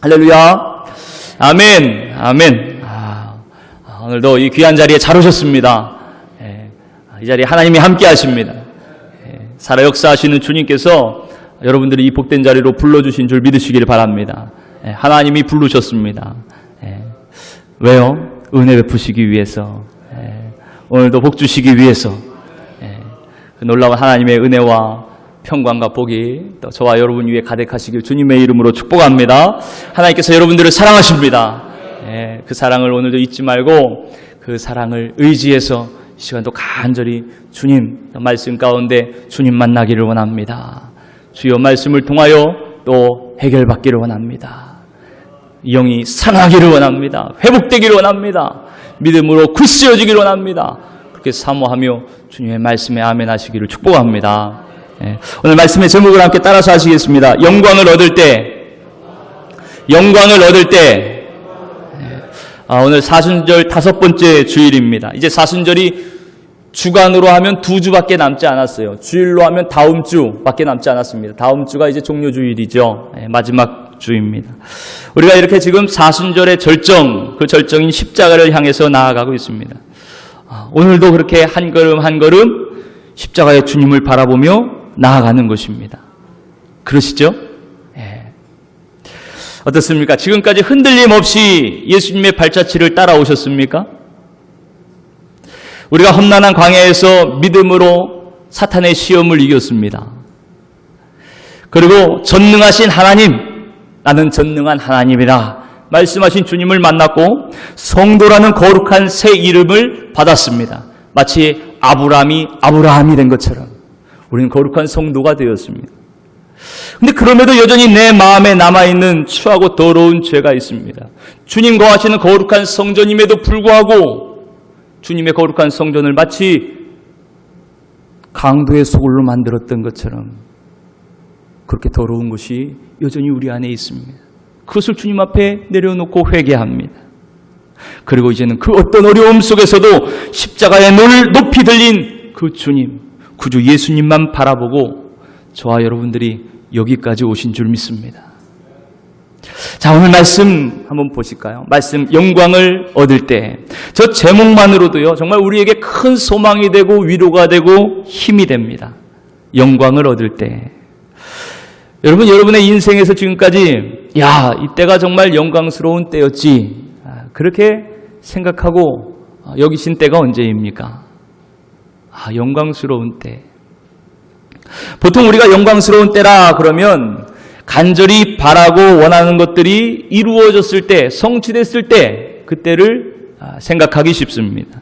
할렐루야. 아멘. 아멘. 오늘도 이 귀한 자리에 잘 오셨습니다. 이 자리에 하나님이 함께 하십니다. 살아 역사하시는 주님께서 여러분들이 이 복된 자리로 불러주신 줄 믿으시길 바랍니다. 하나님이 부르셨습니다. 왜요? 은혜 베푸시기 위해서, 오늘도 복 주시기 위해서, 그 놀라운 하나님의 은혜와 평강과 복이 또 저와 여러분 위에 가득하시길 주님의 이름으로 축복합니다. 하나님께서 여러분들을 사랑하십니다. 그 사랑을 오늘도 잊지 말고 그 사랑을 의지해서 이 시간도 간절히 주님 말씀 가운데 주님 만나기를 원합니다. 주여 말씀을 통하여 또 해결받기를 원합니다. 영이 살아나기를 원합니다. 회복되기를 원합니다. 믿음으로 굳세어지기를 원합니다. 그렇게 사모하며 주님의 말씀에 아멘 하시기를 축복합니다. 오늘 말씀의 제목을 함께 따라서 하시겠습니다. 영광을 얻을 때, 영광을 얻을 때. 오늘 사순절 5번째 주일입니다. 이제 사순절이 주간으로 하면 2주밖에 남지 않았어요. 주일로 하면 다음 주밖에 남지 않았습니다. 다음 주가 이제 종료주일이죠. 마지막 주입니다. 우리가 이렇게 지금 사순절의 절정, 그 절정인 십자가를 향해서 나아가고 있습니다. 오늘도 그렇게 한 걸음 한 걸음 십자가의 주님을 바라보며 나아가는 것입니다. 그러시죠? 어떻습니까? 지금까지 흔들림 없이 예수님의 발자취를 따라오셨습니까? 우리가 험난한 광야에서 믿음으로 사탄의 시험을 이겼습니다. 그리고 전능하신 하나님, 나는 전능한 하나님이라 말씀하신 주님을 만났고 성도라는 거룩한 새 이름을 받았습니다. 마치 아브라함이 된 것처럼 우리는 거룩한 성도가 되었습니다. 그런데 그럼에도 여전히 내 마음에 남아있는 추하고 더러운 죄가 있습니다. 주님 거하시는 거룩한 성전임에도 불구하고 주님의 거룩한 성전을 마치 강도의 소굴로 만들었던 것처럼 그렇게 더러운 것이 여전히 우리 안에 있습니다. 그것을 주님 앞에 내려놓고 회개합니다. 그리고 이제는 그 어떤 어려움 속에서도 십자가의 높이 들린 그 주님, 구주 예수님만 바라보고 저와 여러분들이 여기까지 오신 줄 믿습니다. 자, 오늘 말씀 한번 보실까요? 말씀 영광을 얻을 때, 저 제목만으로도요 정말 우리에게 큰 소망이 되고 위로가 되고 힘이 됩니다. 영광을 얻을 때. 여러분, 여러분의 인생에서 지금까지 이때가 정말 영광스러운 때였지, 그렇게 생각하고 여기신 때가 언제입니까? 영광스러운 때. 보통 우리가 영광스러운 때라 그러면 간절히 바라고 원하는 것들이 이루어졌을 때, 성취됐을 때, 그때를 생각하기 쉽습니다.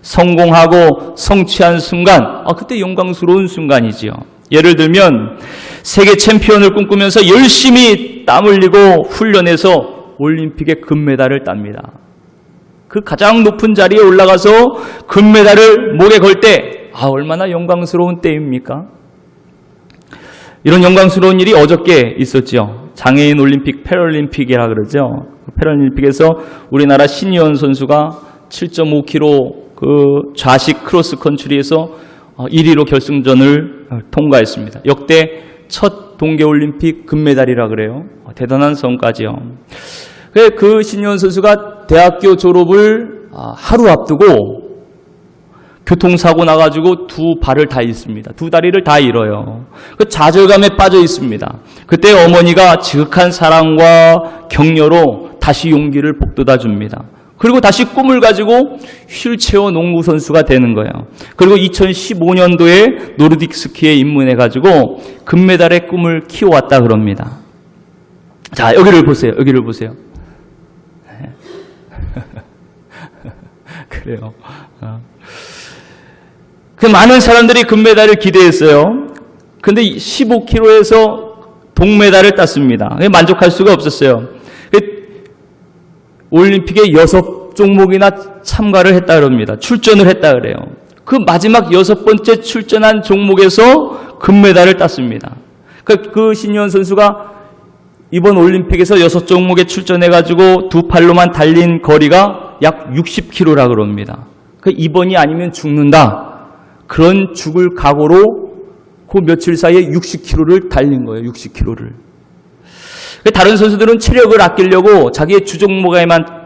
성공하고 성취한 순간, 그때 영광스러운 순간이지요. 예를 들면 세계 챔피언을 꿈꾸면서 열심히 땀 흘리고 훈련해서 올림픽에 금메달을 땁니다. 그 가장 높은 자리에 올라가서 금메달을 목에 걸 때 얼마나 영광스러운 때입니까? 이런 영광스러운 일이 어저께 있었죠. 장애인 올림픽 패럴림픽이라 그러죠. 패럴림픽에서 우리나라 신이원 선수가 7.5km 그 좌식 크로스 컨트리에서 1위로 결승전을 통과했습니다. 역대 첫 동계올림픽 금메달이라 그래요. 대단한 성과지요. 그 신이원 선수가 대학교 졸업을 하루 앞두고 교통사고 나가지고 두 발을 다 잃습니다. 두 다리를 다 잃어요. 그 좌절감에 빠져 있습니다. 그때 어머니가 지극한 사랑과 격려로 다시 용기를 북돋아 줍니다. 그리고 다시 꿈을 가지고 휠체어 농구 선수가 되는 거예요. 그리고 2015년도에 노르딕 스키에 입문해가지고 금메달의 꿈을 키워왔다 그럽니다. 자, 여기를 보세요. 여기를 보세요. 그래요. 그 많은 사람들이 금메달을 기대했어요. 근데 15km에서 동메달을 땄습니다. 만족할 수가 없었어요. 올림픽에 6종목이나 참가를 했다 그럽니다. 출전을 했다 그래요. 그 마지막 6번째 출전한 종목에서 금메달을 땄습니다. 그 신이원 선수가 이번 올림픽에서 6종목에 출전해가지고 두 팔로만 달린 거리가 약 60km라 그럽니다. 이번이 아니면 죽는다. 그런 죽을 각오로 그 며칠 사이에 60km를 달린 거예요. 60km를. 다른 선수들은 체력을 아끼려고 자기의 주종목에만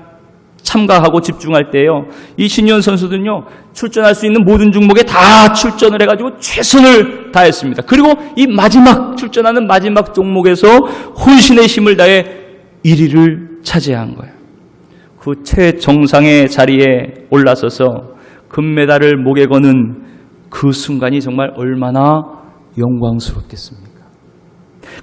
참가하고 집중할 때요, 이 신이원 선수들은요, 출전할 수 있는 모든 종목에 다 출전을 해가지고 최선을 다했습니다. 그리고 이 마지막 출전하는 마지막 종목에서 혼신의 힘을 다해 1위를 차지한 거예요. 그 최정상의 자리에 올라서서 금메달을 목에 거는 그 순간이 정말 얼마나 영광스럽겠습니까?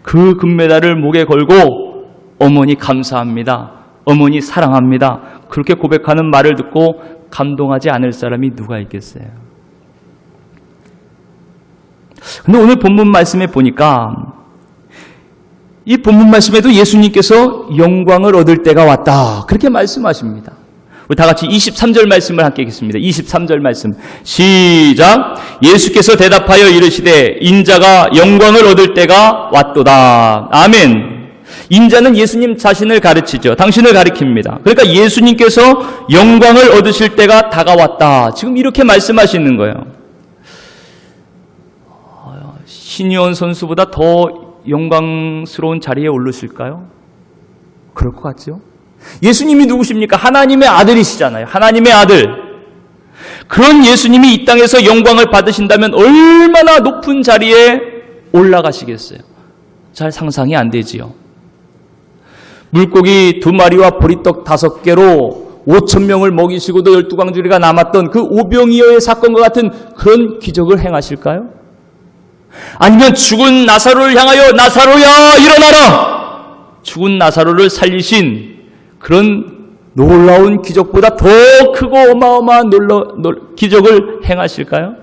그 금메달을 목에 걸고 어머니 감사합니다, 어머니 사랑합니다, 그렇게 고백하는 말을 듣고 감동하지 않을 사람이 누가 있겠어요? 근데 오늘 본문 말씀에 보니까 이 본문 말씀에도 예수님께서 영광을 얻을 때가 왔다, 그렇게 말씀하십니다. 우리 다 같이 23절 말씀을 함께 읽겠습니다. 23절 말씀 시작. 예수께서 대답하여 이르시되 인자가 영광을 얻을 때가 왔도다. 아멘. 인자는 예수님 자신을 가르치죠. 당신을 가리킵니다. 그러니까 예수님께서 영광을 얻으실 때가 다가왔다, 지금 이렇게 말씀하시는 거예요. 신이원 선수보다 더 영광스러운 자리에 오르실까요? 그럴 것 같죠? 예수님이 누구십니까? 하나님의 아들이시잖아요. 하나님의 아들. 그런 예수님이 이 땅에서 영광을 받으신다면 얼마나 높은 자리에 올라가시겠어요? 잘 상상이 안 되지요. 물고기 2마리와 보리떡 5개로 5,000명을 먹이시고도 12광주리가 남았던 그 오병이어의 사건과 같은 그런 기적을 행하실까요? 아니면 죽은 나사로를 향하여 나사로야 일어나라, 죽은 나사로를 살리신 그런 놀라운 기적보다 더 크고 어마어마한 기적을 행하실까요?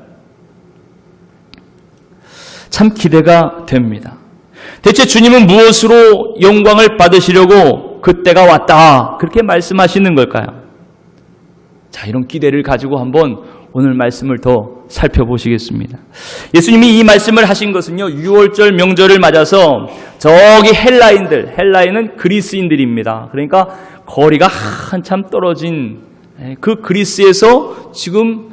참 기대가 됩니다. 대체 주님은 무엇으로 영광을 받으시려고 그때가 왔다, 그렇게 말씀하시는 걸까요? 자, 이런 기대를 가지고 한번 오늘 말씀을 더 살펴보시겠습니다. 예수님이 이 말씀을 하신 것은요, 6월절 명절을 맞아서 저기 헬라인은 그리스인들입니다. 그러니까 거리가 한참 떨어진 그 그리스에서 지금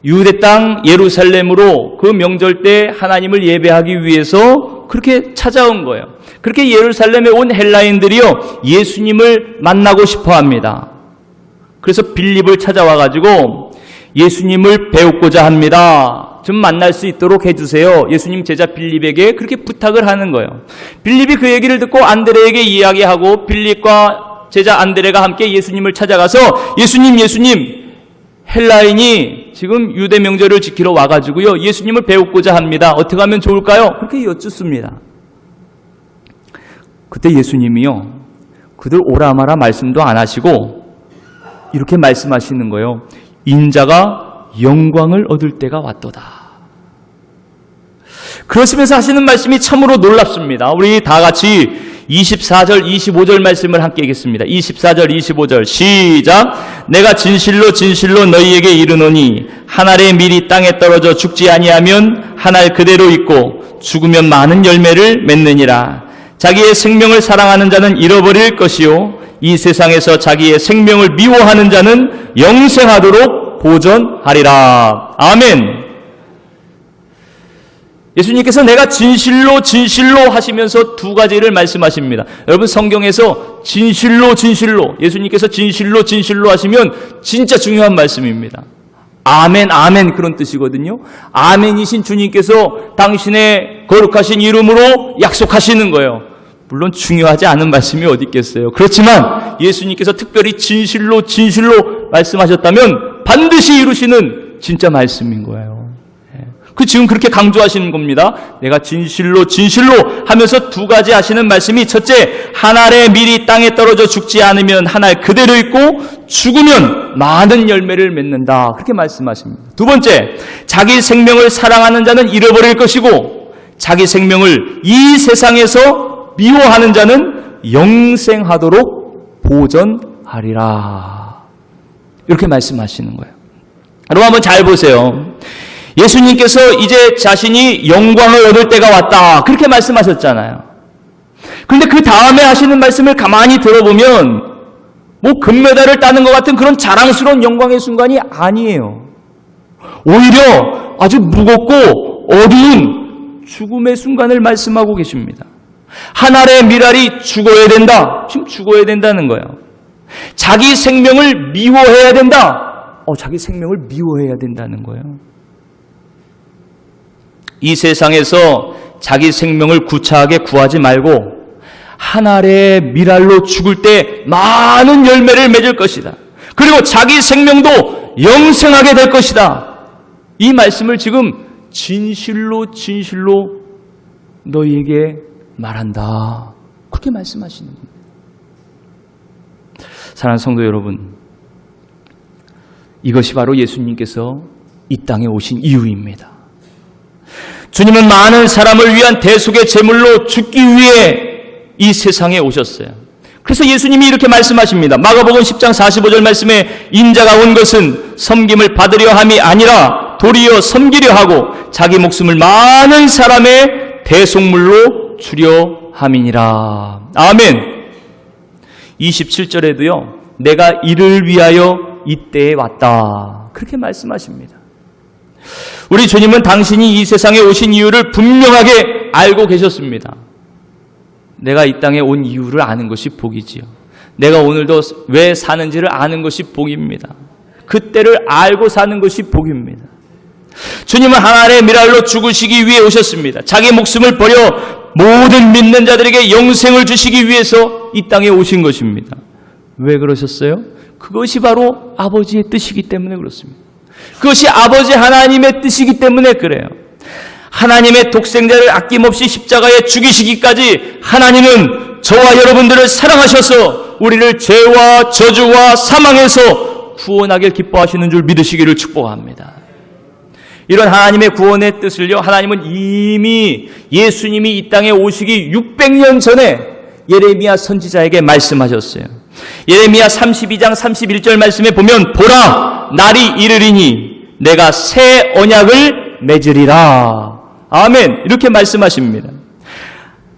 유대 땅 예루살렘으로 그 명절 때 하나님을 예배하기 위해서 그렇게 찾아온 거예요. 그렇게 예루살렘에 온 헬라인들이요, 예수님을 만나고 싶어 합니다. 그래서 빌립을 찾아와가지고 예수님을 배우고자 합니다, 좀 만날 수 있도록 해주세요. 예수님 제자 빌립에게 그렇게 부탁을 하는 거예요. 빌립이 그 얘기를 듣고 안드레에게 이야기하고 빌립과 제자 안드레가 함께 예수님을 찾아가서 예수님 헬라인이 지금 유대 명절을 지키러 와가지고요, 예수님을 배우고자 합니다. 어떻게 하면 좋을까요? 그렇게 여쭙습니다. 그때 예수님이요, 그들 오라 마라 말씀도 안 하시고 이렇게 말씀하시는 거예요. 인자가 영광을 얻을 때가 왔도다. 그러시면서 하시는 말씀이 참으로 놀랍습니다. 우리 다 같이 24절, 25절 말씀을 함께 읽겠습니다. 24절, 25절 시작. 내가 진실로 진실로 너희에게 이르노니 한 알의 밀이 땅에 떨어져 죽지 아니하면 한 알 그대로 있고 죽으면 많은 열매를 맺느니라. 자기의 생명을 사랑하는 자는 잃어버릴 것이요 이 세상에서 자기의 생명을 미워하는 자는 영생하도록 보존하리라. 아멘. 예수님께서 내가 진실로 진실로 하시면서 두 가지를 말씀하십니다. 여러분, 성경에서 진실로 예수님께서 진실로 하시면 진짜 중요한 말씀입니다. 아멘, 아멘, 그런 뜻이거든요. 아멘이신 주님께서 당신의 거룩하신 이름으로 약속하시는 거예요. 물론 중요하지 않은 말씀이 어디 있겠어요. 그렇지만 예수님께서 특별히 진실로 말씀하셨다면 반드시 이루시는 진짜 말씀인 거예요. 지금 그렇게 강조하시는 겁니다. 내가 진실로 하면서 두 가지 하시는 말씀이, 첫째, 한 알의 밀이 땅에 떨어져 죽지 않으면 한 알 그대로 있고 죽으면 많은 열매를 맺는다, 그렇게 말씀하십니다. 두 번째, 자기 생명을 사랑하는 자는 잃어버릴 것이고 자기 생명을 이 세상에서 미워하는 자는 영생하도록 보존하리라, 이렇게 말씀하시는 거예요. 여러분, 한번 잘 보세요. 예수님께서 이제 자신이 영광을 얻을 때가 왔다, 그렇게 말씀하셨잖아요. 그런데 그 다음에 하시는 말씀을 가만히 들어보면 금메달을 따는 것 같은 그런 자랑스러운 영광의 순간이 아니에요. 오히려 아주 무겁고 어두운 죽음의 순간을 말씀하고 계십니다. 한 알의 밀알이 죽어야 된다. 지금 죽어야 된다는 거예요. 자기 생명을 미워해야 된다. 자기 생명을 미워해야 된다는 거예요. 이 세상에서 자기 생명을 구차하게 구하지 말고 한 알의 밀알로 죽을 때 많은 열매를 맺을 것이다. 그리고 자기 생명도 영생하게 될 것이다. 이 말씀을 지금 진실로 너희에게 말한다. 그렇게 말씀하시는 겁니다. 사랑하는 성도 여러분, 이것이 바로 예수님께서 이 땅에 오신 이유입니다. 주님은 많은 사람을 위한 대속의 제물로 죽기 위해 이 세상에 오셨어요. 그래서 예수님이 이렇게 말씀하십니다. 마가복음 10장 45절 말씀에 인자가 온 것은 섬김을 받으려 함이 아니라 도리어 섬기려 하고 자기 목숨을 많은 사람의 대속물로 주려 함이니라. 아멘. 27절에도요. 내가 이를 위하여 이때에 왔다. 그렇게 말씀하십니다. 우리 주님은 당신이 이 세상에 오신 이유를 분명하게 알고 계셨습니다. 내가 이 땅에 온 이유를 아는 것이 복이지요. 내가 오늘도 왜 사는지를 아는 것이 복입니다. 그때를 알고 사는 것이 복입니다. 주님은 하나님의 미랄로 죽으시기 위해 오셨습니다. 자기 목숨을 버려 모든 믿는 자들에게 영생을 주시기 위해서 이 땅에 오신 것입니다. 왜 그러셨어요? 그것이 바로 아버지의 뜻이기 때문에 그렇습니다. 그것이 아버지 하나님의 뜻이기 때문에 그래요. 하나님의 독생자를 아낌없이 십자가에 죽이시기까지 하나님은 저와 여러분들을 사랑하셔서 우리를 죄와 저주와 사망에서 구원하길 기뻐하시는 줄 믿으시기를 축복합니다. 이런 하나님의 구원의 뜻을요, 하나님은 이미 예수님이 이 땅에 오시기 600년 전에 예레미야 선지자에게 말씀하셨어요. 예레미야 32장 31절 말씀에 보면 보라 날이 이르리니 내가 새 언약을 맺으리라. 아멘. 이렇게 말씀하십니다.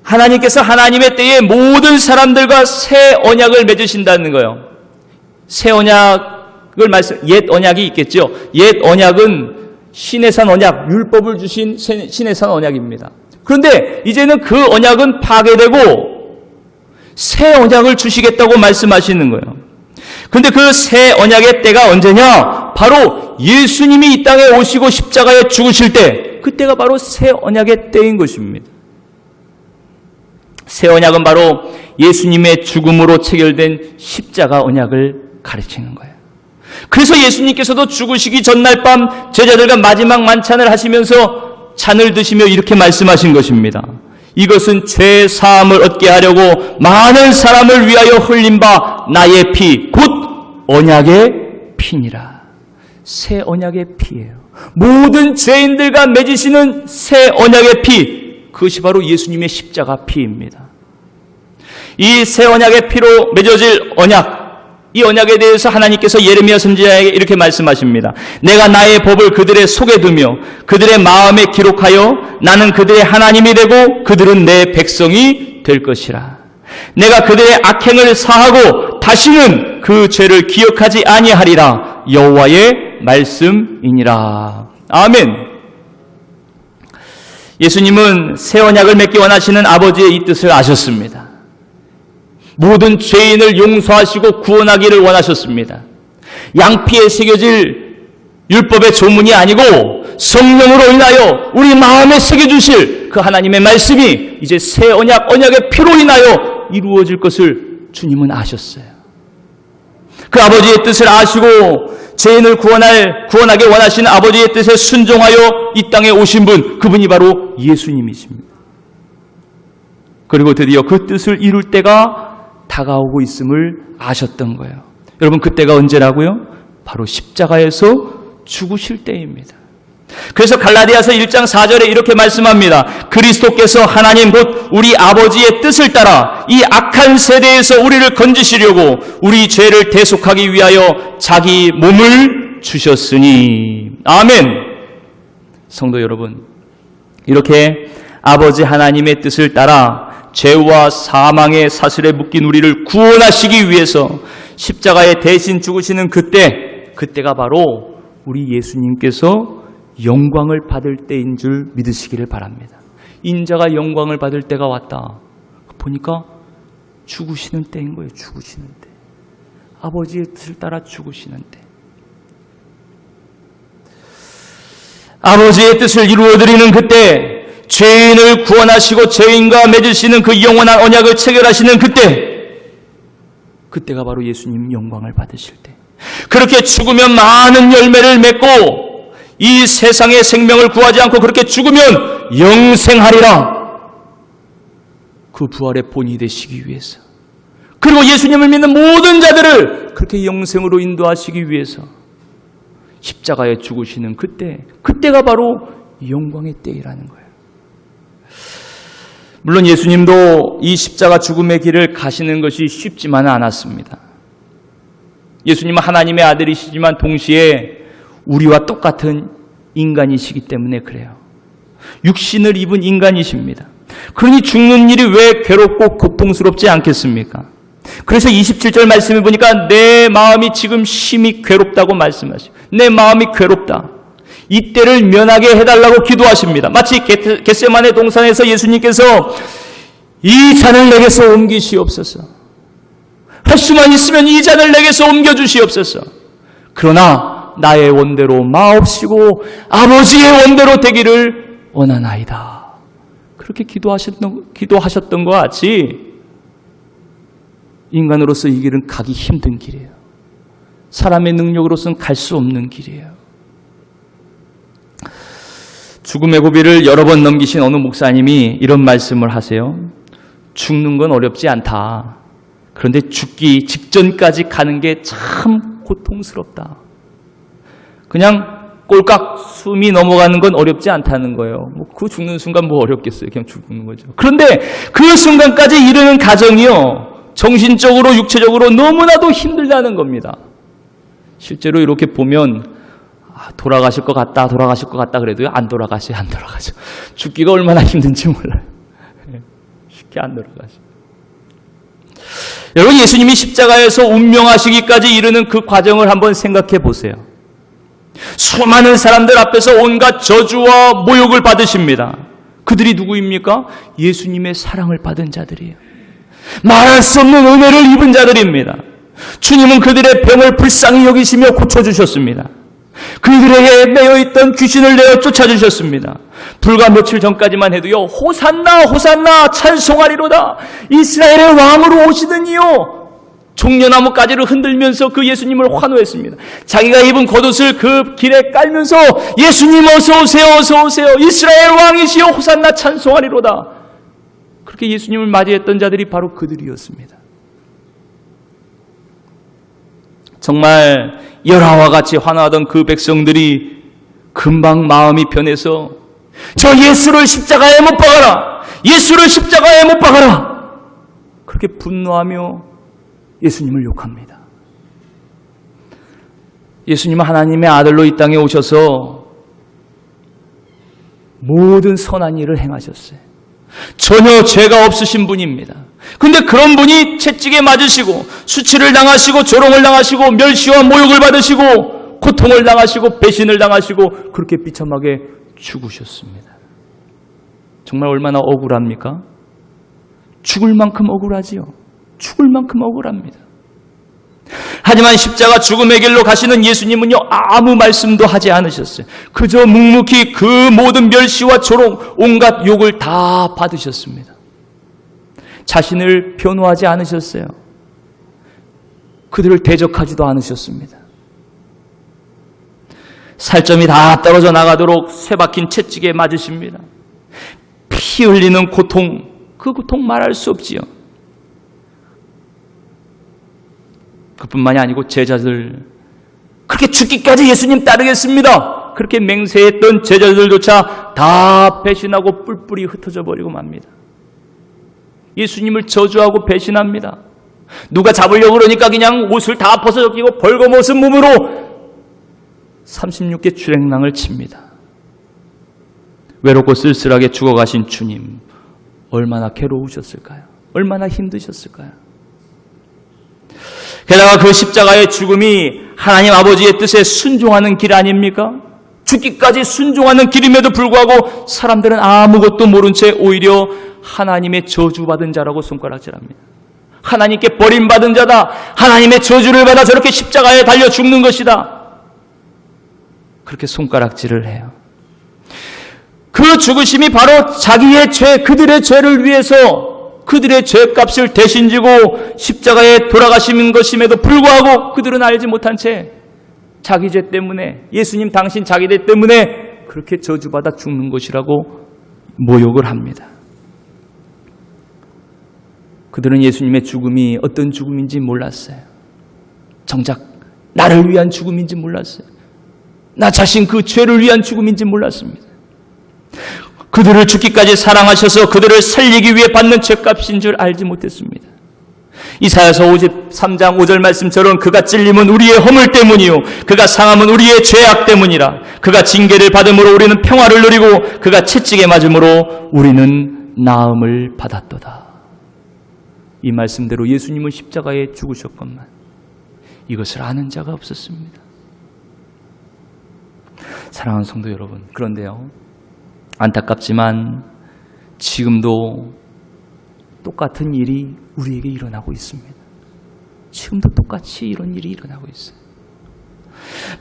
하나님께서 하나님의 때에 모든 사람들과 새 언약을 맺으신다는 거예요. 새 언약을 옛 언약이 있겠죠. 옛 언약은 시내산 언약, 율법을 주신 시내산 언약입니다. 그런데 이제는 그 언약은 파괴되고 새 언약을 주시겠다고 말씀하시는 거예요. 그런데 그 새 언약의 때가 언제냐? 바로 예수님이 이 땅에 오시고 십자가에 죽으실 때, 그때가 바로 새 언약의 때인 것입니다. 새 언약은 바로 예수님의 죽음으로 체결된 십자가 언약을 가르치는 거예요. 그래서 예수님께서도 죽으시기 전날 밤 제자들과 마지막 만찬을 하시면서 잔을 드시며 이렇게 말씀하신 것입니다. 이것은 죄 사함을 얻게 하려고 많은 사람을 위하여 흘린 바 나의 피, 곧 언약의 피니라. 새 언약의 피예요. 모든 죄인들과 맺으시는 새 언약의 피, 그것이 바로 예수님의 십자가 피입니다. 이 새 언약의 피로 맺어질 언약, 이 언약에 대해서 하나님께서 예레미야 선지자에게 이렇게 말씀하십니다. 내가 나의 법을 그들의 속에 두며 그들의 마음에 기록하여 나는 그들의 하나님이 되고 그들은 내 백성이 될 것이라. 내가 그들의 악행을 사하고 다시는 그 죄를 기억하지 아니하리라. 여호와의 말씀이니라. 아멘. 예수님은 새 언약을 맺기 원하시는 아버지의 이 뜻을 아셨습니다. 모든 죄인을 용서하시고 구원하기를 원하셨습니다. 양피에 새겨질 율법의 조문이 아니고 성령으로 인하여 우리 마음에 새겨주실 그 하나님의 말씀이 이제 새 언약의 피로 인하여 이루어질 것을 주님은 아셨어요. 그 아버지의 뜻을 아시고 죄인을 구원하게 원하시는 아버지의 뜻에 순종하여 이 땅에 오신 분, 그분이 바로 예수님이십니다. 그리고 드디어 그 뜻을 이룰 때가 다가오고 있음을 아셨던 거예요. 여러분, 그때가 언제라고요? 바로 십자가에서 죽으실 때입니다. 그래서 갈라디아서 1장 4절에 이렇게 말씀합니다. 그리스도께서 하나님 곧 우리 아버지의 뜻을 따라 이 악한 세대에서 우리를 건지시려고 우리 죄를 대속하기 위하여 자기 몸을 주셨으니. 아멘. 성도 여러분, 이렇게 아버지 하나님의 뜻을 따라 죄와 사망의 사슬에 묶인 우리를 구원하시기 위해서 십자가에 대신 죽으시는 그때가 바로 우리 예수님께서 영광을 받을 때인 줄 믿으시기를 바랍니다. 인자가 영광을 받을 때가 왔다. 보니까 죽으시는 때인 거예요. 죽으시는 때. 아버지의 뜻을 따라 죽으시는 때. 아버지의 뜻을 이루어드리는 그때, 죄인을 구원하시고 죄인과 맺으시는 그 영원한 언약을 체결하시는 그때가 바로 예수님 영광을 받으실 때. 그렇게 죽으면 많은 열매를 맺고 이 세상의 생명을 구하지 않고 그렇게 죽으면 영생하리라. 그 부활의 본이 되시기 위해서, 그리고 예수님을 믿는 모든 자들을 그렇게 영생으로 인도하시기 위해서 십자가에 죽으시는 그때가 바로 영광의 때이라는 거예요. 물론 예수님도 이 십자가 죽음의 길을 가시는 것이 쉽지만은 않았습니다. 예수님은 하나님의 아들이시지만 동시에 우리와 똑같은 인간이시기 때문에 그래요. 육신을 입은 인간이십니다. 그러니 죽는 일이 왜 괴롭고 고통스럽지 않겠습니까? 그래서 27절 말씀해 보니까 내 마음이 지금 심히 괴롭다고 말씀하시고, 내 마음이 괴롭다. 이 때를 면하게 해달라고 기도하십니다. 마치 겟세마네 동산에서 예수님께서 이 잔을 내게서 옮기시옵소서. 할 수만 있으면 이 잔을 내게서 옮겨주시옵소서. 그러나 나의 원대로 마옵시고 아버지의 원대로 되기를 원하나이다. 그렇게 기도하셨던 것 같이 인간으로서 이 길은 가기 힘든 길이에요. 사람의 능력으로서는 갈 수 없는 길이에요. 죽음의 고비를 여러 번 넘기신 어느 목사님이 이런 말씀을 하세요. 죽는 건 어렵지 않다. 그런데 죽기 직전까지 가는 게 참 고통스럽다. 그냥 꼴깍 숨이 넘어가는 건 어렵지 않다는 거예요. 그 죽는 순간 뭐 어렵겠어요. 그냥 죽는 거죠. 그런데 그 순간까지 이르는 과정이요, 정신적으로 육체적으로 너무나도 힘들다는 겁니다. 실제로 이렇게 보면 돌아가실 것 같다 그래도 안 돌아가죠. 죽기가 얼마나 힘든지 몰라요. 쉽게 안 돌아가죠. 여러분, 예수님이 십자가에서 운명하시기까지 이르는 그 과정을 한번 생각해 보세요. 수많은 사람들 앞에서 온갖 저주와 모욕을 받으십니다. 그들이 누구입니까? 예수님의 사랑을 받은 자들이에요. 말할 수 없는 은혜를 입은 자들입니다. 주님은 그들의 병을 불쌍히 여기시며 고쳐주셨습니다. 그들에게 매여있던 귀신을 내어 쫓아주셨습니다. 불과 며칠 전까지만 해도요, 호산나 호산나 찬송하리로다, 이스라엘의 왕으로 오시는 이요, 종려나무 가지를 흔들면서 그 예수님을 환호했습니다. 자기가 입은 겉옷을 그 길에 깔면서 예수님 어서 오세요, 어서 오세요, 이스라엘 왕이시여 호산나 찬송하리로다. 그렇게 예수님을 맞이했던 자들이 바로 그들이었습니다. 정말 열화와 같이 환호하던 그 백성들이 금방 마음이 변해서 저 예수를 십자가에 못 박아라, 예수를 십자가에 못 박아라, 그렇게 분노하며 예수님을 욕합니다. 예수님은 하나님의 아들로 이 땅에 오셔서 모든 선한 일을 행하셨어요. 전혀 죄가 없으신 분입니다. 근데 그런 분이 채찍에 맞으시고 수치를 당하시고 조롱을 당하시고 멸시와 모욕을 받으시고 고통을 당하시고 배신을 당하시고 그렇게 비참하게 죽으셨습니다. 정말 얼마나 억울합니까? 죽을 만큼 억울하지요. 죽을 만큼 억울합니다. 하지만 십자가 죽음의 길로 가시는 예수님은요, 아무 말씀도 하지 않으셨어요. 그저 묵묵히 그 모든 멸시와 조롱, 온갖 욕을 다 받으셨습니다. 자신을 변호하지 않으셨어요. 그들을 대적하지도 않으셨습니다. 살점이 다 떨어져 나가도록 쇠박힌 채찍에 맞으십니다. 피 흘리는 고통, 그 고통 말할 수 없지요. 그뿐만이 아니고 제자들, 그렇게 죽기까지 예수님 따르겠습니다, 그렇게 맹세했던 제자들조차 다 배신하고 뿔뿔이 흩어져 버리고 맙니다. 예수님을 저주하고 배신합니다. 누가 잡으려고 그러니까 그냥 옷을 다 벗어젖히고 벌거벗은 몸으로 36개 주랭랑을 칩니다. 외롭고 쓸쓸하게 죽어가신 주님, 얼마나 괴로우셨을까요? 얼마나 힘드셨을까요? 게다가 그 십자가의 죽음이 하나님 아버지의 뜻에 순종하는 길 아닙니까? 죽기까지 순종하는 길임에도 불구하고 사람들은 아무것도 모른 채 오히려 하나님의 저주받은 자라고 손가락질합니다. 하나님께 버림받은 자다. 하나님의 저주를 받아 저렇게 십자가에 달려 죽는 것이다. 그렇게 손가락질을 해요. 그 죽으심이 바로 자기의 죄, 그들의 죄를 위해서 그들의 죄값을 대신 지고 십자가에 돌아가신 것임에도 불구하고 그들은 알지 못한 채 자기 죄 때문에, 예수님 당신 자기 죄 때문에 그렇게 저주받아 죽는 것이라고 모욕을 합니다. 그들은 예수님의 죽음이 어떤 죽음인지 몰랐어요. 정작 나를 위한 죽음인지 몰랐어요. 나 자신 그 죄를 위한 죽음인지 몰랐습니다. 그들을 죽기까지 사랑하셔서 그들을 살리기 위해 받는 죄값인 줄 알지 못했습니다. 이사야서 53장 5절 말씀처럼 그가 찔림은 우리의 허물 때문이요 그가 상함은 우리의 죄악 때문이라. 그가 징계를 받음으로 우리는 평화를 누리고 그가 채찍에 맞음으로 우리는 나음을 받았도다. 이 말씀대로 예수님은 십자가에 죽으셨건만 이것을 아는 자가 없었습니다. 사랑하는 성도 여러분, 그런데요, 안타깝지만 지금도 똑같은 일이 우리에게 일어나고 있습니다. 지금도 똑같이 이런 일이 일어나고 있어요.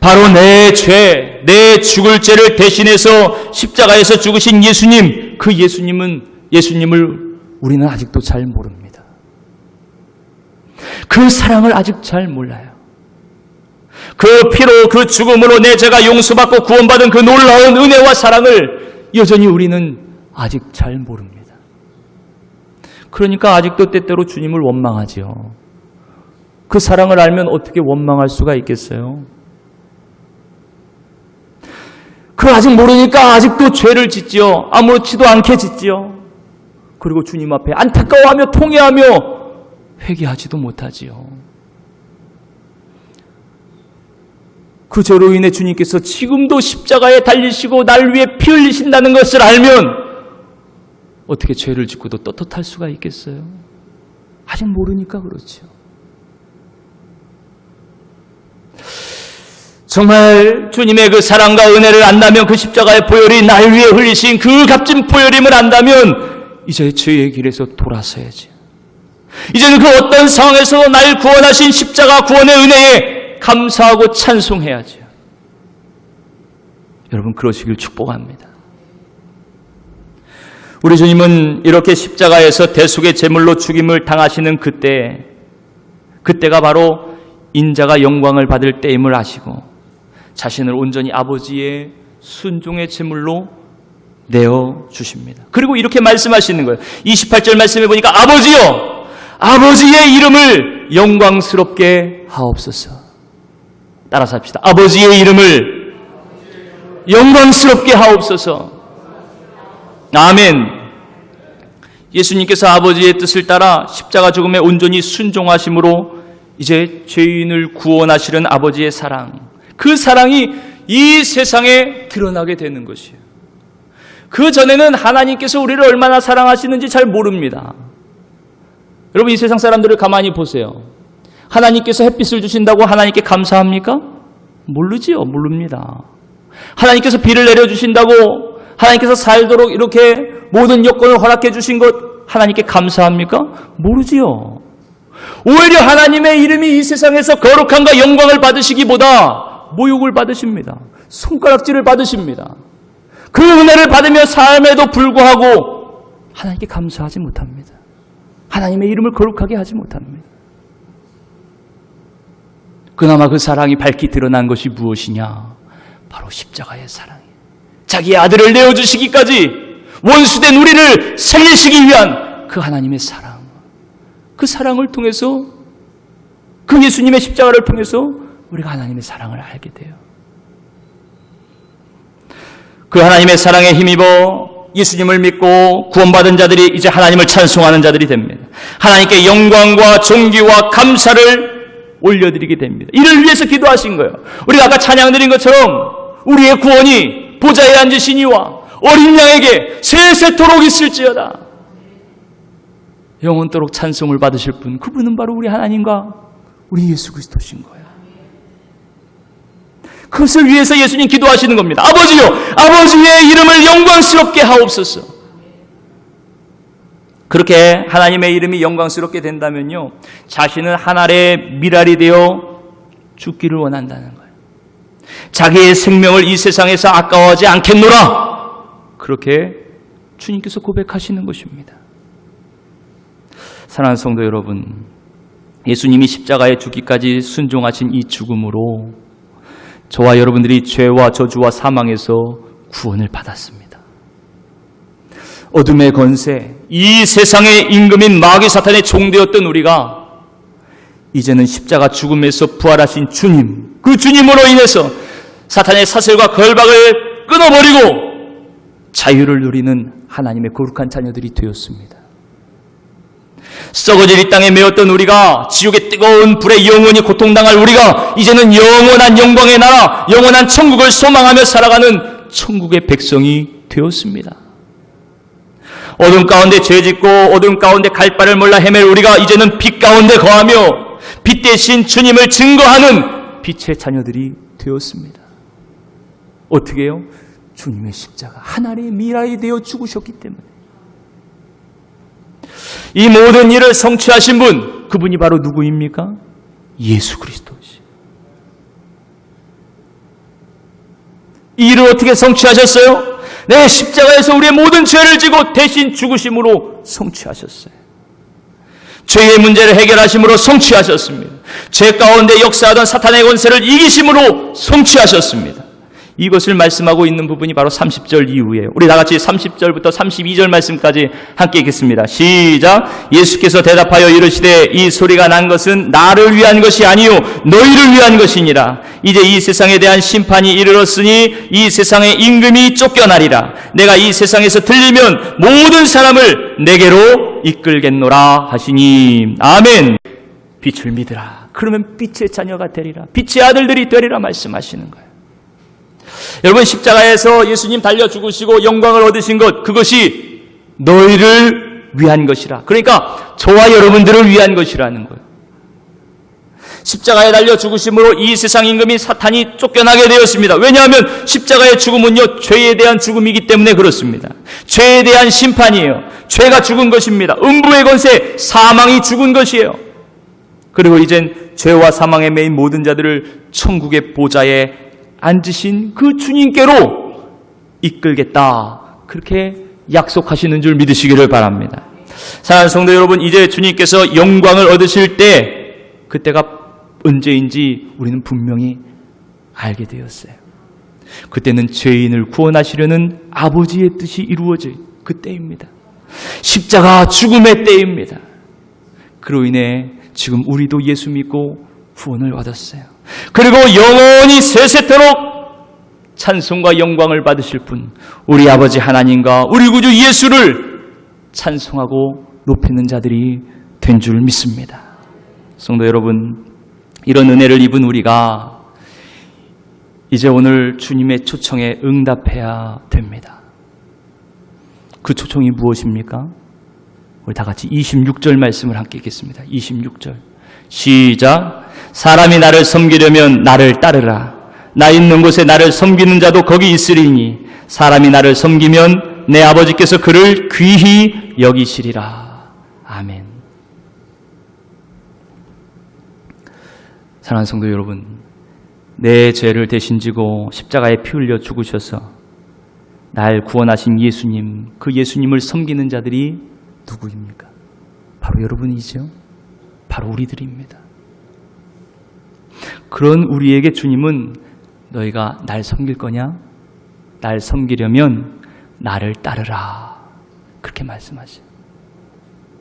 바로 내 죄, 내 죽을 죄를 대신해서 십자가에서 죽으신 예수님, 그 예수님을 우리는 아직도 잘 모릅니다. 그 사랑을 아직 잘 몰라요. 그 피로, 그 죽음으로 내 죄가 용서받고 구원받은 그 놀라운 은혜와 사랑을 여전히 우리는 아직 잘 모릅니다. 그러니까 아직도 때때로 주님을 원망하지요. 그 사랑을 알면 어떻게 원망할 수가 있겠어요? 그 아직 모르니까 아직도 죄를 짓지요. 아무렇지도 않게 짓지요. 그리고 주님 앞에 안타까워하며 통회하며 회개하지도 못하지요. 그 죄로 인해 주님께서 지금도 십자가에 달리시고 날 위해 피 흘리신다는 것을 알면 어떻게 죄를 짓고도 떳떳할 수가 있겠어요? 아직 모르니까 그렇죠. 정말 주님의 그 사랑과 은혜를 안다면, 그 십자가의 보혈이 날 위해 흘리신 그 값진 보혈임을 안다면 이제 죄의 길에서 돌아서야지. 이제는 그 어떤 상황에서 날 구원하신 십자가 구원의 은혜에 감사하고 찬송해야죠. 여러분, 그러시길 축복합니다. 우리 주님은 이렇게 십자가에서 대속의 제물로 죽임을 당하시는 그때가 바로 인자가 영광을 받을 때임을 아시고 자신을 온전히 아버지의 순종의 제물로 내어주십니다. 그리고 이렇게 말씀하시는 거예요. 28절 말씀해 보니까 아버지여, 아버지의 이름을 영광스럽게 하옵소서. 따라서 합시다. 아버지의 이름을 영광스럽게 하옵소서. 아멘. 예수님께서 아버지의 뜻을 따라 십자가 죽음에 온전히 순종하심으로 이제 죄인을 구원하시는 아버지의 사랑, 그 사랑이 이 세상에 드러나게 되는 것이에요. 그 전에는 하나님께서 우리를 얼마나 사랑하시는지 잘 모릅니다. 여러분, 이 세상 사람들을 가만히 보세요. 하나님께서 햇빛을 주신다고 하나님께 감사합니까? 모르지요. 모릅니다. 하나님께서 비를 내려주신다고, 하나님께서 살도록 이렇게 모든 여건을 허락해 주신 것 하나님께 감사합니까? 모르지요. 오히려 하나님의 이름이 이 세상에서 거룩함과 영광을 받으시기보다 모욕을 받으십니다. 손가락질을 받으십니다. 그 은혜를 받으며 삶에도 불구하고 하나님께 감사하지 못합니다. 하나님의 이름을 거룩하게 하지 못합니다. 그나마 그 사랑이 밝히 드러난 것이 무엇이냐? 바로 십자가의 사랑이에요. 자기의 아들을 내어주시기까지 원수된 우리를 살리시기 위한 그 하나님의 사랑, 그 사랑을 통해서, 그 예수님의 십자가를 통해서 우리가 하나님의 사랑을 알게 돼요. 그 하나님의 사랑에 힘입어 예수님을 믿고 구원받은 자들이 이제 하나님을 찬송하는 자들이 됩니다. 하나님께 영광과 존귀와 감사를 올려드리게 됩니다. 이를 위해서 기도하신 거예요. 우리가 아까 찬양 드린 것처럼 우리의 구원이 보좌에 앉으신 이와 어린 양에게 세세토록 있을지어다. 영원토록 찬송을 받으실 분, 그분은 바로 우리 하나님과 우리 예수 그리스도신 거예요. 그것을 위해서 예수님 기도하시는 겁니다. 아버지요, 아버지의 이름을 영광스럽게 하옵소서. 그렇게 하나님의 이름이 영광스럽게 된다면요, 자신은 하늘의 미랄이 되어 죽기를 원한다는 거예요. 자기의 생명을 이 세상에서 아까워하지 않겠노라. 그렇게 주님께서 고백하시는 것입니다. 사랑하는 성도 여러분, 예수님이 십자가에 죽기까지 순종하신 이 죽음으로 저와 여러분들이 죄와 저주와 사망에서 구원을 받았습니다. 어둠의 권세, 이 세상의 임금인 마귀 사탄의 종되었던 우리가 이제는 십자가 죽음에서 부활하신 주님, 그 주님으로 인해서 사탄의 사슬과 걸박을 끊어버리고 자유를 누리는 하나님의 거룩한 자녀들이 되었습니다. 썩어질 이 땅에 매였던 우리가, 지옥의 뜨거운 불에 영원히 고통당할 우리가 이제는 영원한 영광의 나라, 영원한 천국을 소망하며 살아가는 천국의 백성이 되었습니다. 어둠 가운데 죄짓고 어둠 가운데 갈 바를 몰라 헤맬 우리가 이제는 빛 가운데 거하며 빛 대신 주님을 증거하는 빛의 자녀들이 되었습니다. 어떻게 해요? 주님의 십자가, 하나님의 미랄이 되어 죽으셨기 때문에. 이 모든 일을 성취하신 분, 그분이 바로 누구입니까? 예수 그리스도시. 이 일을 어떻게 성취하셨어요? 네, 십자가에서 우리의 모든 죄를 지고 대신 죽으심으로 성취하셨어요. 죄의 문제를 해결하심으로 성취하셨습니다. 죄 가운데 역사하던 사탄의 권세를 이기심으로 성취하셨습니다. 이것을 말씀하고 있는 부분이 바로 30절 이후에, 우리 다 같이 30절부터 32절 말씀까지 함께 읽겠습니다. 시작. 예수께서 대답하여 이르시되 이 소리가 난 것은 나를 위한 것이 아니요 너희를 위한 것이니라. 이제 이 세상에 대한 심판이 이르렀으니 이 세상의 임금이 쫓겨나리라. 내가 이 세상에서 들리면 모든 사람을 내게로 이끌겠노라 하시니. 아멘. 빛을 믿으라. 그러면 빛의 자녀가 되리라. 빛의 아들들이 되리라 말씀하시는 거예요. 여러분, 십자가에서 예수님 달려 죽으시고 영광을 얻으신 것, 그것이 너희를 위한 것이라. 그러니까 저와 여러분들을 위한 것이라는 거예요. 십자가에 달려 죽으심으로 이 세상 임금인 사탄이 쫓겨나게 되었습니다. 왜냐하면 십자가의 죽음은요, 죄에 대한 죽음이기 때문에 그렇습니다. 죄에 대한 심판이에요. 죄가 죽은 것입니다. 음부의 권세, 사망이 죽은 것이에요. 그리고 이젠 죄와 사망에 매인 모든 자들을 천국의 보좌에 앉으신 그 주님께로 이끌겠다, 그렇게 약속하시는 줄 믿으시기를 바랍니다. 사랑하는 성도 여러분, 이제 주님께서 영광을 얻으실 때, 그때가 언제인지 우리는 분명히 알게 되었어요. 그때는 죄인을 구원하시려는 아버지의 뜻이 이루어질 그때입니다. 십자가 죽음의 때입니다. 그로 인해 지금 우리도 예수 믿고 구원을 얻었어요. 그리고 영원히 세세토록 찬송과 영광을 받으실 분, 우리 아버지 하나님과 우리 구주 예수를 찬송하고 높이는 자들이 된 줄 믿습니다. 성도 여러분, 이런 은혜를 입은 우리가 이제 오늘 주님의 초청에 응답해야 됩니다. 그 초청이 무엇입니까? 우리 다 같이 26절 말씀을 함께 읽겠습니다. 26절 시작. 사람이 나를 섬기려면 나를 따르라. 나 있는 곳에 나를 섬기는 자도 거기 있으리니 사람이 나를 섬기면 내 아버지께서 그를 귀히 여기시리라. 아멘. 사랑하는 성도 여러분, 내 죄를 대신 지고 십자가에 피 흘려 죽으셔서 날 구원하신 예수님, 그 예수님을 섬기는 자들이 누구입니까? 바로 여러분이죠. 바로 우리들입니다. 그런 우리에게 주님은 너희가 날 섬길 거냐? 날 섬기려면 나를 따르라, 그렇게 말씀하셔요.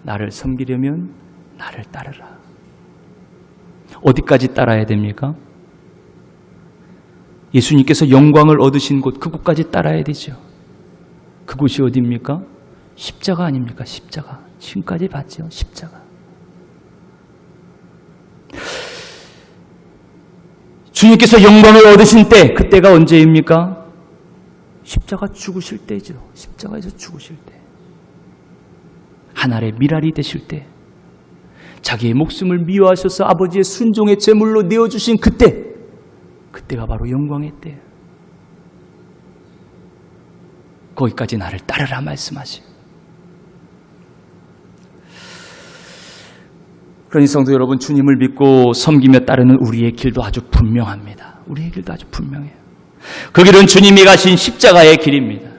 나를 섬기려면 나를 따르라. 어디까지 따라야 됩니까? 예수님께서 영광을 얻으신 곳, 그곳까지 따라야 되죠. 그곳이 어디입니까? 십자가 아닙니까? 십자가. 지금까지 봤죠? 십자가. 주님께서 영광을 얻으신 때, 그때가 언제입니까? 십자가 죽으실 때죠. 십자가에서 죽으실 때. 하늘의 미랄이 되실 때. 자기의 목숨을 미워하셔서 아버지의 순종의 제물로 내어주신 그때 그때가 바로 영광의 때예요. 거기까지 나를 따르라 말씀하시오. 그러니 성도 여러분, 주님을 믿고 섬기며 따르는 우리의 길도 아주 분명합니다. 우리의 길도 아주 분명해요. 그 길은 주님이 가신 십자가의 길입니다.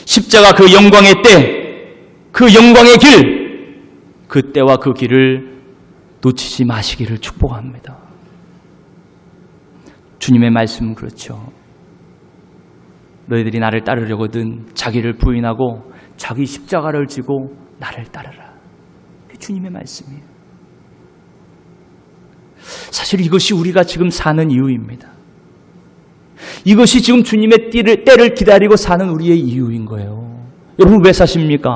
십자가 그 영광의 때, 그 영광의 길, 그 때와 그 길을 놓치지 마시기를 축복합니다. 주님의 말씀은 그렇죠. 너희들이 나를 따르려거든 자기를 부인하고 자기 십자가를 지고 나를 따르라. 그게 주님의 말씀이에요. 사실 이것이 우리가 지금 사는 이유입니다. 이것이 지금 주님의 때를 기다리고 사는 우리의 이유인 거예요. 여러분 왜 사십니까?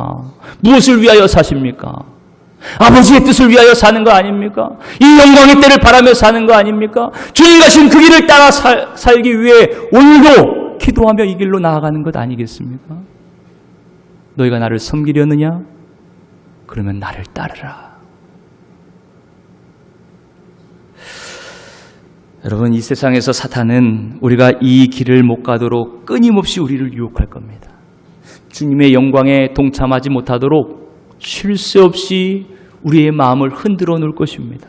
무엇을 위하여 사십니까? 아버지의 뜻을 위하여 사는 거 아닙니까? 이 영광의 때를 바라며 사는 거 아닙니까? 주님 가신 그 길을 따라 살기 위해 오늘도 기도하며 이 길로 나아가는 것 아니겠습니까? 너희가 나를 섬기려느냐? 그러면 나를 따르라. 여러분, 이 세상에서 사탄은 우리가 이 길을 못 가도록 끊임없이 우리를 유혹할 겁니다. 주님의 영광에 동참하지 못하도록 쉴 새 없이 우리의 마음을 흔들어 놓을 것입니다.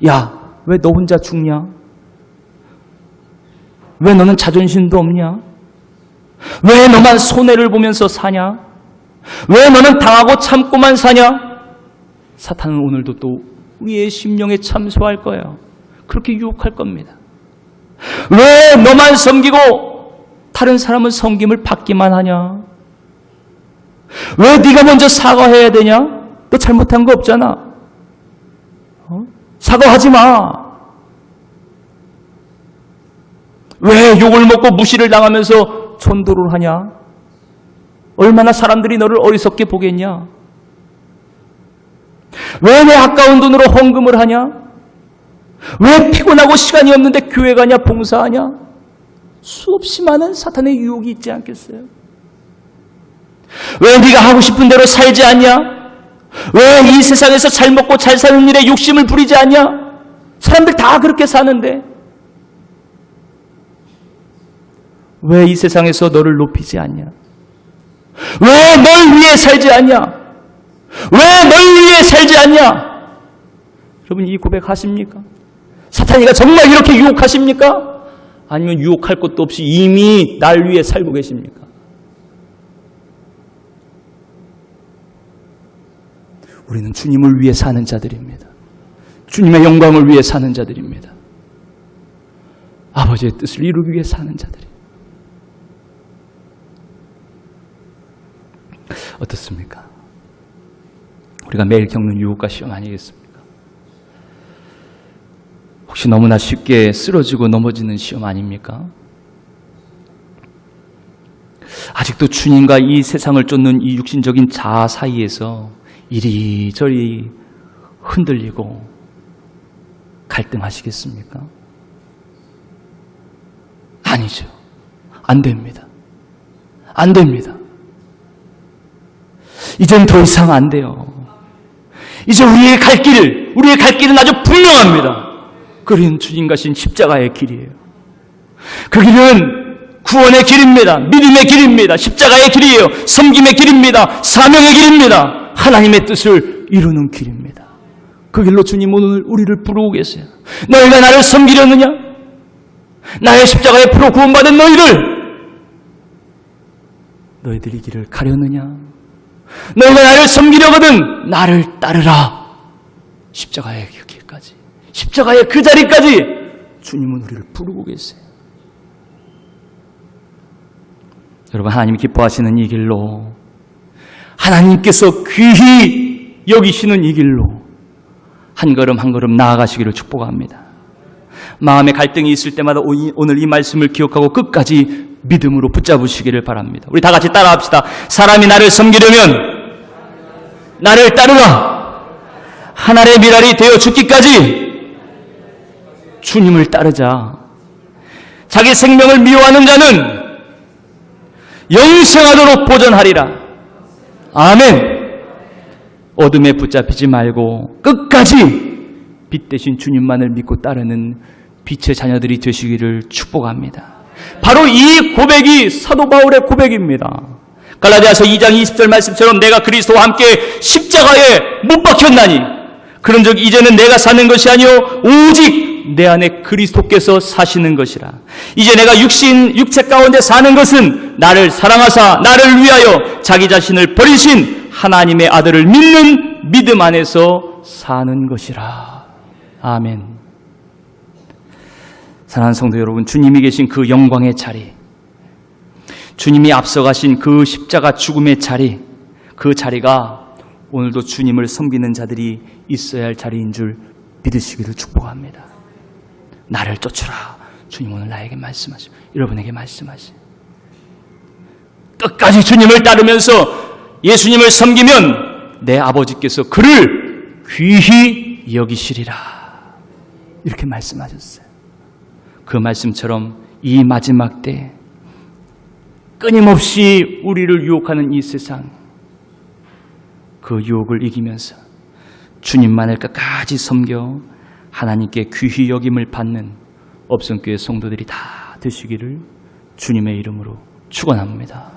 야, 왜 너 혼자 죽냐? 왜 너는 자존심도 없냐? 왜 너만 손해를 보면서 사냐? 왜 너는 당하고 참고만 사냐? 사탄은 오늘도 또 우리의 심령에 참소할 거예요. 그렇게 유혹할 겁니다. 왜 너만 섬기고 다른 사람은 섬김을 받기만 하냐? 왜 네가 먼저 사과해야 되냐? 너 잘못한 거 없잖아. 사과하지 마. 왜 욕을 먹고 무시를 당하면서 전도를 하냐? 얼마나 사람들이 너를 어리석게 보겠냐? 왜 내 아까운 돈으로 헌금을 하냐? 왜 피곤하고 시간이 없는데 교회 가냐, 봉사하냐? 수없이 많은 사탄의 유혹이 있지 않겠어요? 왜 네가 하고 싶은 대로 살지 않냐? 왜 이 세상에서 잘 먹고 잘 사는 일에 욕심을 부리지 않냐? 사람들 다 그렇게 사는데 왜 이 세상에서 너를 높이지 않냐? 왜 널 위해 살지 않냐? 왜 널 위해 살지 않냐? 여러분, 이 고백하십니까? 사탄이가 정말 이렇게 유혹하십니까? 아니면 유혹할 것도 없이 이미 날 위해 살고 계십니까? 우리는 주님을 위해 사는 자들입니다. 주님의 영광을 위해 사는 자들입니다. 아버지의 뜻을 이루기 위해 사는 자들입니다. 어떻습니까? 우리가 매일 겪는 유혹과 시험 아니겠습니까? 혹시 너무나 쉽게 쓰러지고 넘어지는 시험 아닙니까? 아직도 주님과 이 세상을 쫓는 이 육신적인 자아 사이에서 이리저리 흔들리고 갈등하시겠습니까? 아니죠. 안 됩니다. 안 됩니다. 이젠 더 이상 안 돼요. 이제 우리의 갈 길은 아주 분명합니다. 그린 주님 가신 십자가의 길이에요. 그 길은 구원의 길입니다. 믿음의 길입니다. 십자가의 길이에요. 섬김의 길입니다. 사명의 길입니다. 하나님의 뜻을 이루는 길입니다. 그 길로 주님 오늘 우리를 부르고 계세요. 너희가 나를 섬기려느냐? 나의 십자가에 풀어 구원받은 너희들이 이 길을 가려느냐? 너희가 나를 섬기려거든 나를 따르라. 십자가의 길까지, 십자가의 그 자리까지 주님은 우리를 부르고 계세요. 여러분, 하나님이 기뻐하시는 이 길로, 하나님께서 귀히 여기시는 이 길로 한 걸음 한 걸음 나아가시기를 축복합니다. 마음에 갈등이 있을 때마다 오늘 이 말씀을 기억하고 끝까지 믿음으로 붙잡으시기를 바랍니다. 우리 다 같이 따라합시다. 사람이 나를 섬기려면 나를 따르라. 하늘의 미랄이 되어 죽기까지 주님을 따르자. 자기 생명을 미워하는 자는 영생하도록 보전하리라. 아멘. 어둠에 붙잡히지 말고 끝까지 빛 대신 주님만을 믿고 따르는 빛의 자녀들이 되시기를 축복합니다. 바로 이 고백이 사도 바울의 고백입니다. 갈라디아서 2장 20절 말씀처럼 내가 그리스도와 함께 십자가에 못 박혔나니 그런즉 이제는 내가 사는 것이 아니요 오직 내 안에 그리스도께서 사시는 것이라. 이제 내가 육체 가운데 사는 것은 나를 사랑하사 나를 위하여 자기 자신을 버리신 하나님의 아들을 믿는 믿음 안에서 사는 것이라. 아멘. 사랑하는 성도 여러분, 주님이 계신 그 영광의 자리, 주님이 앞서가신 그 십자가 죽음의 자리, 그 자리가 오늘도 주님을 섬기는 자들이 있어야 할 자리인 줄 믿으시기를 축복합니다. 나를 쫓으라. 주님 오늘 나에게 말씀하시고 여러분에게 말씀하시. 끝까지 주님을 따르면서 예수님을 섬기면 내 아버지께서 그를 귀히 여기시리라. 이렇게 말씀하셨어요. 그 말씀처럼 이 마지막 때 끊임없이 우리를 유혹하는 이 세상, 그 유혹을 이기면서 주님만을 끝까지 섬겨 하나님께 귀히 여김을 받는 업성교회 성도들이 다 되시기를 주님의 이름으로 축원합니다.